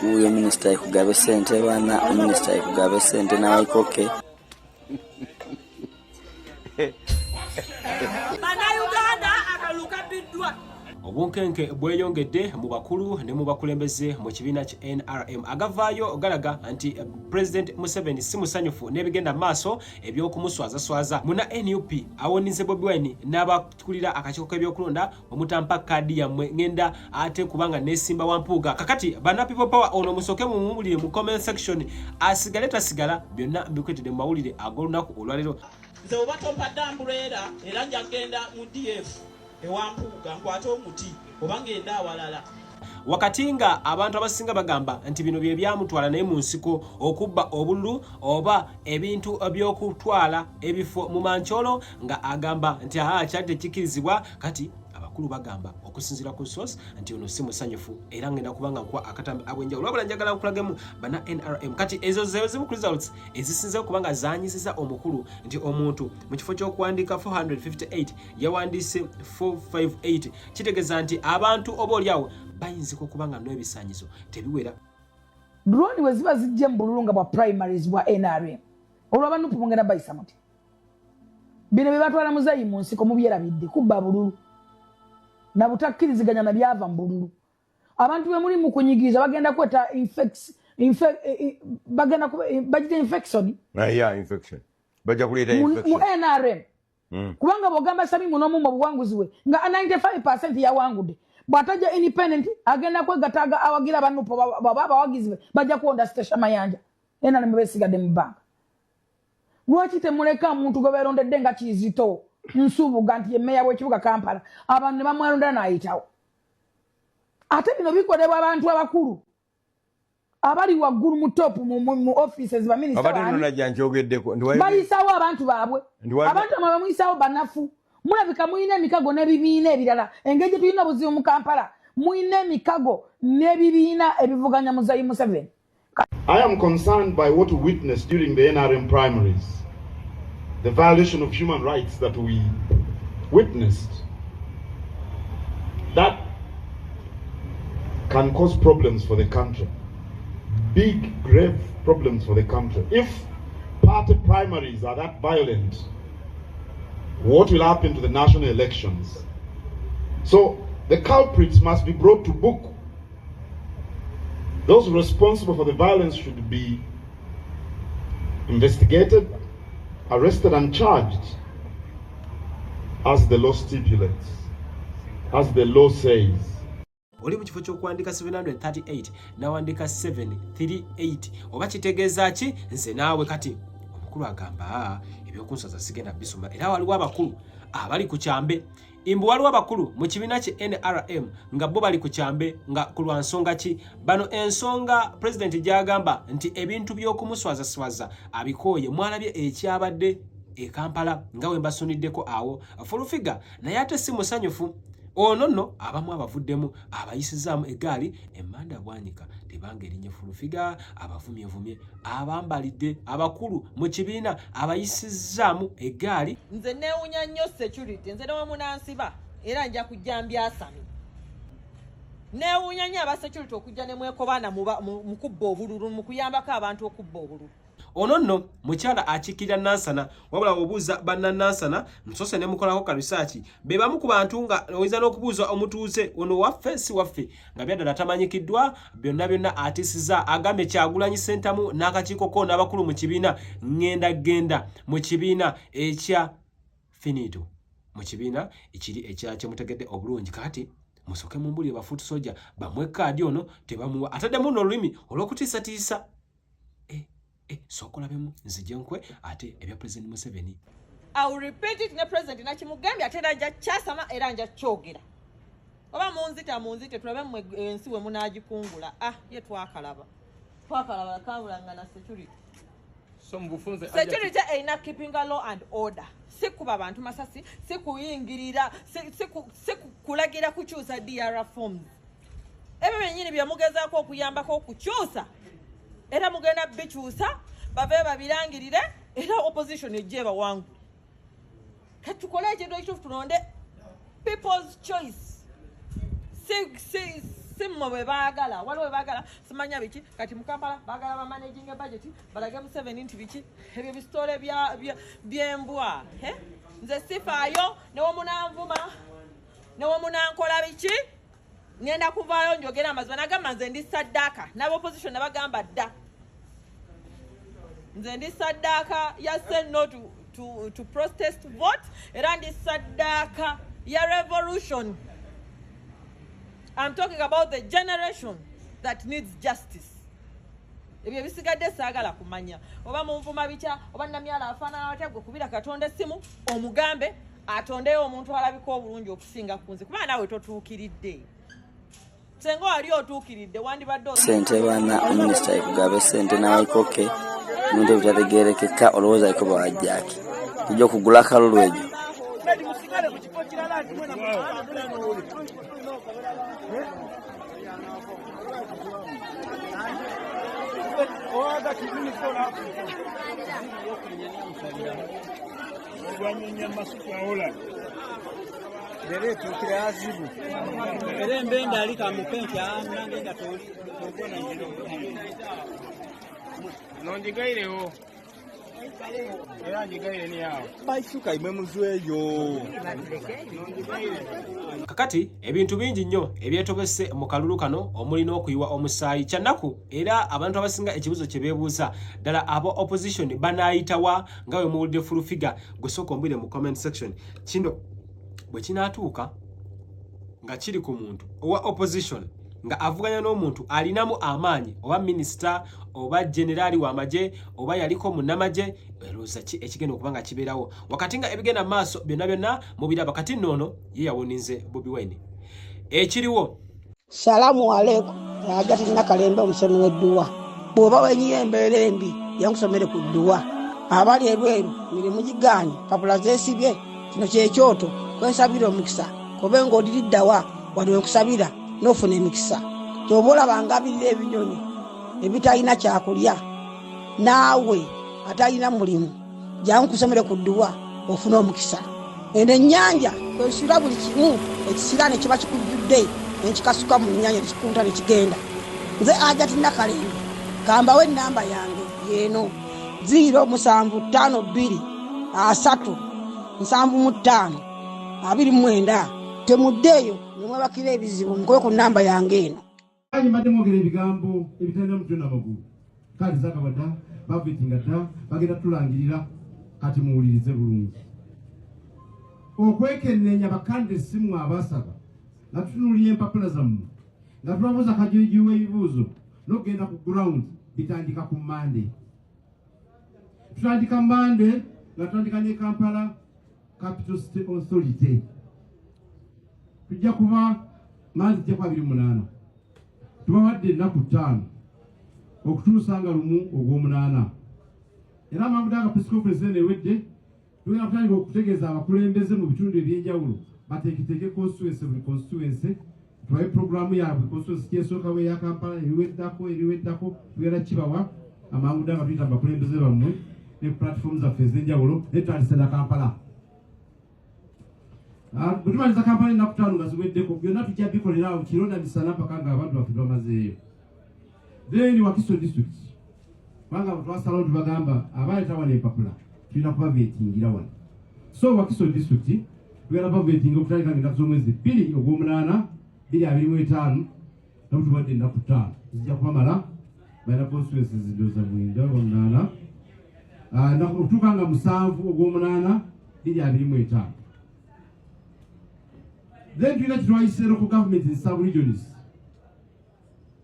Uyo minisita ikugabe sente bana minisita ikugabe sente nawe koke. Bana Uganda akaluka bidwa. Obunkenke bweyongedde mu bakulu ne mu bakulembeze mu kibiina ki NRM agavaayo galaga anti President Museveni si musanyufu n'ebigenda maaso ebyokumuswaza muna NUP awonize Bobi Wine n'abakulira akakiiko k'ebyokulonda omutampa kadi yammwe ngenda ate kubanga nesimba wampuuga kakati bana people power ono musoke mu mumulire mu comment section asigale tasigala byonna mbikwetedde mu mawulire ag'olunaku olwaleero. Nze oba tompadde umbrella era njagenda mu DF ewampuuga nkwate omuti oba ngenda awalala. Wakati nga abantu abasinga bagamba nti bino bye byamutwala naye mu nsiko okubba obululu oba ebintu by'okutwala ebifo mu mancholo nga agamba nti kyali tekikirizibwa kati abakulu bagamba okusinzira ku source nti ono si musanyufu era ngenda kubanga nkwa akatambi abwenjawulo wabula njagala nkulagemu bana NRM kati ezo zimu ku results ezisinzeho kubanga zanyisiza omukulu nti omuntu mu kifo ky'okuwandiika 458 yawandiise 458 kitegeeza nti abantu oba oliawo bayinzika okubanga n'ebisaanyizo tebiwera. Drone we ziba zijje mu bululu nga bwa primaries bwa NRM olwa banupu mungenda bayisa muti bino bye batwala muzayi mu nsiko mubyerabidde kubba bululu na butakkiriziganya na byava mu bululu abantu be muri mu kunyigiriza bagenda kweta bagenda infection infection baja kuleta infection mu NRM kubanga bogamba sami muno mu buwanguzi we nga 95% yawangude bwataja independent agenda kwegataga awagira banupo baba bawagizi baja kuonda station mayanja ena nimebesigadde mu bank lwaki temuleka muntu goberondedde nga kizito nsubu ganti yemeya w'ekibuga Kampala abantu ne bamwalonda n'ayitawo ate bino bikolebwa abantu abakulu abali waggulu mu top mu offices ba minister abadde nona njogeddeko bayisawo abantu baabwe abantu abamuyisawo banafu mulabika muyina emikago n'ebibiina ebirala engeri gye tulina obuzibu mu Kampala muyina emikago n'ebibiina ebivuganya Muzayi Museveni. I am concerned by what we witnessed during the NRM primaries, the violation of human rights that we witnessed. That can cause problems for the country, big, grave problems for the country. If party primaries are that violent, what will happen to the national elections? So the culprits must be brought to book. Those responsible for the violence should be investigated, arrested and charged as the law stipulates, as the law says. Oli mu kifo ky'okuwandika 738 n'awandika 738 oba kitegeeza ki nze naawe kati omukulu agamba ebyokunsaza sigenda bisoma era waliwo abakulu abali ku kyambe imbu waliwo abakulu mu kibiina ki NRM nga bo bali ku kyambe nga ku lwa nsonga ki bano ensonga president gyagamba nti ebintu by'okumuswazaswaza abikooye mwalabye ekyabadde e Kampala nga we mbasuniddeko awo fulufiga naye ate si musanyufu ono nno abamu abavuddemu abayisizaamu egaali emmanda bwanika tebanga erinnya fulufiga abavumyevumye abambalidde abakulu mu kibiina abayisizaamu egaali. Nze neewunya nnyo security nze newe munansiba era nja kujja mbyasami neewunya nnyo aba security okujja ne mwekobaana mu kubba obululu mu kuyambako abantu okubba obululu. Ono nno mukyala akiikirira Nansana wabula obuuza banna Nansana nsose ne mukolako ka research be bamu ku bantu nga oyinza n'okubuuza omutuuze ono waffe si waffe nga byaddala tamanyikiddwa byonna atisiza agambe Kyagulanyi Ssentamu n'akakiiko ko n'abakulu mu kibiina ngenda mu kibiina ekya finito mu kibiina ekiri ekya kyemutegedde obulungi kati musoke mumbuli bafuutu soja bamwe kaadi ono tebamuwa ataddemu n'olulimi olw'okutiisatiisa. Sokolabemu nzije nkwe ate ebya President Museveni. I will repeat it ne President nakimugambye ate nja kyasama era nja kyogera. Oba munzite tulabe mwe ensi we munagikungula. Ye twakalaba kawulanga na security. So mbufunze security erina keeping a law and order. Si kuba abantu masasi, si kuyingirira, si kulagira kukyusa DR forms. Ebyo byennyini byamugezaako okuyambako okukyusa. Era mugenda bikyusa bave babirangirire era opposition ejje bawangu katukole ekintu ekitufu tulonde people's choice simmo bwe baagala waliwo bwe baagala simanya biki kati mu Kampala baagala ba managing budget balage mu 7 nti biki ebyo bisitole by'embwa nze sifaayo newo munankola biki ngenda kuvaayo njogera amazima nagamba nze ndi saddaaka n'abopposition nabagamba dda nze ndi saddaaka ya say no to protest vote era ndi saddaaka ya revolution. I'm talking about the generation that needs justice. Ebyo bisigadde saagala kumanya oba munvuma bicha oba namyala afaanana atya gwe kubira Katonda essimu omugambe atondeyo omuntu alabika obulungi okusinga kunze kuba naawe totuukiridde senga wali otuukiridde wandibadde sente bana minisita ekugabe sente n'awaikoke muntu ebitategeerekeka olowooza ayiko bawajjaki tujja okugula kalulu egyo nondigairewo era njigaire ni awo baisuka imwe muzweyo kakati ebintu bingi nnyo ebyetobese mu kalulu kano omuli n'okuyiwa omusaayi kyannaku era abantu abasinga ekibuzo kye beebuuza ddala abo opposition banaayitawa nga bwe muwulidde full figure gwesooka ombwire mu comment section kino bwe kinaatuuka nga kiri ku muntu owa opposition nga avuganya n'omuntu alinamu amaanyi oba minisita oba generali w'amagye oba yaliko munnamagye eroza ki ekigenda okuba nga kibeerawo wakati nga ebigenda maaso byonna mubiraba kati nnono ye yawoninze Bobi Wine ekiriwo salamu aleikum agati nakalembe omusomi w'edduwa bw'oba wenyiyo embeera embi yankusomere ku dduwa abali ebweru mirimu gigaanye papula zeesibye kino kyekyoto kwesabira omukisa kobe ng'odiriddawa wali wenkusabira n'ofuna emikisa kyoba olabanga abirira ebinyonyi ebitalina kyakulya naawe atalina mulimu jangu kusomere ku dduwa ofuna omukisa eno ennyanja kwesula buli kimu ekisira ne kiba kikujjudde nekikasuka mu nnyanja nekikunta nekigenda nze Agati Nakalembe kambawo ennamba yange yeeno 075237529 temuddeeyo nemwebakira ebizibu mukoye ku nnamba yange eno mbadde mwogera ebigambo ebitalina mutwe n'amagulu kale zakabadda bavitinga dda bagenda tulangirira kati muwulirize bulungi okwekennenya bakande essimu abasaba nga tutunuulira empapula zammwe nga tubabuuza kajijiwa ebibuuzo n'okugenda ku ground bitandika ku Monday tutandika Monday nga tutandika ne Kampala Capital City Authority tujja kuba maazi tujja kuba 28 tubawadde ennaku 5 okutuusa nga lumu ogw'omunaana era amangu danga press conference eno ewedde tugenda kutandika okutegeeza abakulembeze mu bitundu ebyenjawulo bateeketeeke buli constituency tubaye programu yaabwe constituency kyesooka bwe ya Kampala eriweddako tugenda kibawa amangu danga tuyita abakulembeze bammwe ne platform zaffe ez'enjawulo netwandise na Kampala bwe tumaliza Kampala ennaku 5 nga ziweddeko byonna tujja bikolera awo kironda misana paka nga abantu baffe bamazeeyo then Wakiso district banga twasalawo tubagamba abaayita wano empapula tulina kuba beetingira wano so Wakiso district tugenda kuba beetinga okutandika ng'ennaku z'omwezi 2 ogw'omunaana 2025 nabu tuwadde ennaku 5 zijja kubamala balina constituencies zidooza 9 okutuuka nga 7 ogw'omunaana 2025 then tulina kitwayise local government in sub-regions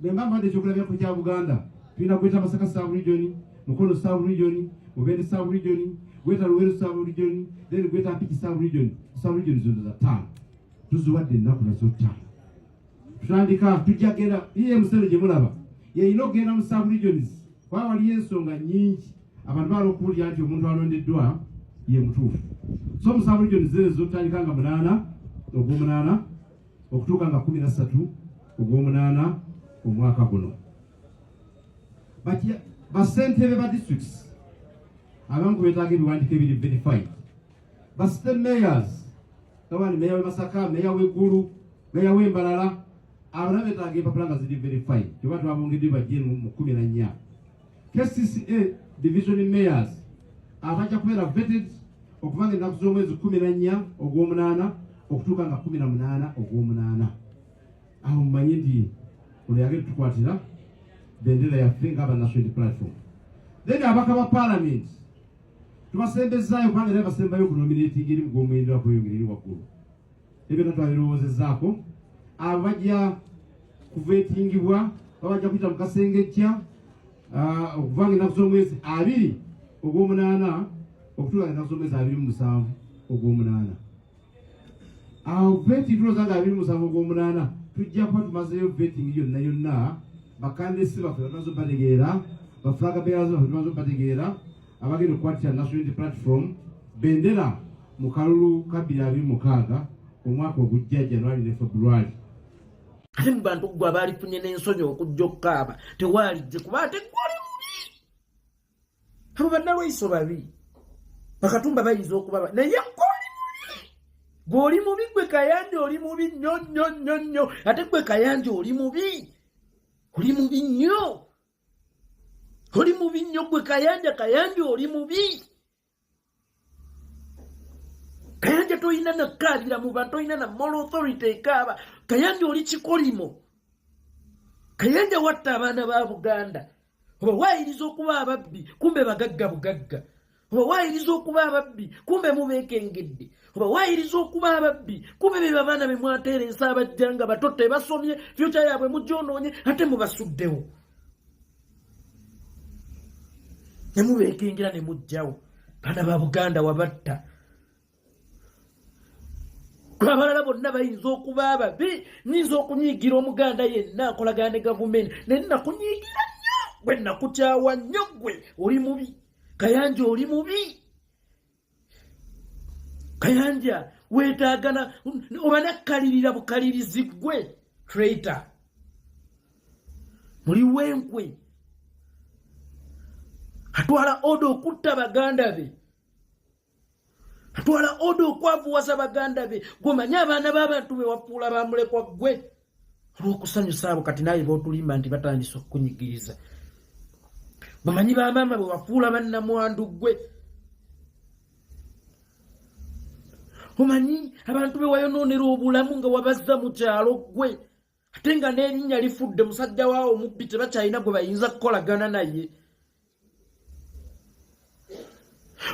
Bemba mbadde ekyokulabirako kya Buganda tulina gweta Masaka sub-region, Mukono sub-region, Mubende sub-region, gweta Luweero sub-region, then gweta Mpigi sub-region. Sub-region zonna za 5 tuziwadde ennaku nazo 5 tutandika tujja genda iye Museveni gye mulaba yeyina okugenda mu sub-regions kuba waliyo ensonga nnyingi abantu baala okuwulira nti omuntu alondeddwa ye mutuufu so mu sub-regions ezo tutandika nga 8 ogw'omunaana okutuuka nga 13 ogw'omunaana omwaka guno basentebe ba districts abamu kubetaaga ebiwandiiko ebiri verified basite mayors kabani meya w'e Masaka meya w'e Gulu meya w'e Mbarara abana betanga empapula nga ziri verified teba twabongedde bajje mu 14 KCCA division mayors abajja kubeera vetted okuvanga ennaku z'omwezi 14 ogw'omunaana okutuuka nga 18 ogw'omunaana awo mmanyi nti ono yagenda tukwatira bendera yaffe ng'aba national platform then abaka ba parliament tubasembezaayo kubanga era basembayo kunominating eri mugw'omwendera kweyongera eri waggulu ebyo natwabirowoozezaako abo bajja kuvetingibwa babajja kuyita mu kasengejja okuvanga ennaku z'omwezi 2 ogw'omunaana okutuuka ennaku z'omwezi 27 ogw'omunaana awo veti tulozanga 27 ogw'omunaana tujja kuba tumazeyo vetting yonna bakandesi baffe bamaze bategeera bafulaga beerazi baffe tumaze bategeera abagenda okukwatira national unity platform bendera mu kalulu ka 2026 omwaka ogujja January ne February. Ate mu bantu gwe abaalifunye n'ensonyi okujja okukaaba tewaalijje kuba ate gwali mubi abo bannalwaiso babi bakatumba bayinza okuba naye gwali mubi gw'oli mubi gwe Kayanja oli mubi nnyo ate gwe Kayanja oli mubi nnyo gwe Kayanja oli mubi Kayanja toyina na kaabira mu bantu toyina na moral authority ekaaba Kayanja oli kikolimo Kayanja watta abaana ba Buganda oba waayiriza okuba ababbi kumbe bagagga bugagga oba waayiriza okuba ababbi kumbe mubeekengedde oba waayiriza okuba ababbi kumbe be babaana be mwateera ensi abajja nga bato tebasomye future yaabwe mugyonoonye ate mubasuddewo ne mubeekengera ne mujjawo baana ba Buganda wabatta abalala bonna bayinza okuba ababi nyinza okunyiigira omuganda yenna akolagana ne gavumenti naye nakunyiigira nnyo gwe nakukyawa nnyo gwe oli mubi Kayanja oli mubi Kayanja weetaagana oba nakkalirira bukalirizi gwe traitor muli wenkwe atwala odo okutta baganda be atwala odo okwavuwasa baganda be gwomanyi abaana b'abantu be wafuula bamulekwa gwe olw'okusanyusa abo kati naye bootulimba nti batandise okukunyigiriza bamanyi bamaama bwe wafuula bannamwandu gwe omanyi abantu be wayonoonera obulamu nga wabazza mu kyalo gwe ate nga n'erinnya lifudde musajja waawo omubbi tebakyalina gwe bayinza kukolagana naye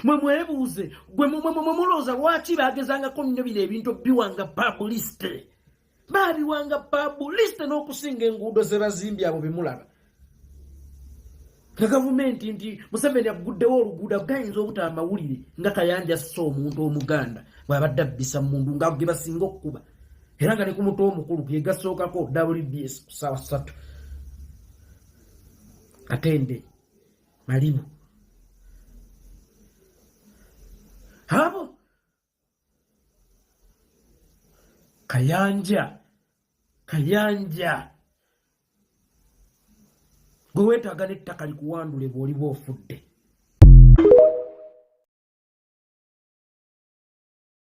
mwebuuze gwe mulowooza lwaki baagezangako nnyo bino ebintu biwanga publicity baabiwanga publicity n'okusinga enguudo ze bazimbye abo bemulaba nga gavumenti nti Museveni aguddewo oluguudo gayinza obutaba amawulire nga Kayanja assa omuntu omuganda bw'abadde abbisa mundu nga ge basinga okukuba era nga ne ku muto omukulu ge gasookako WBS ku ssaawa 3 Katende Malibu abo Kayanja gwe weetaaga n'ettaka likuwandule bw'oliba ofudde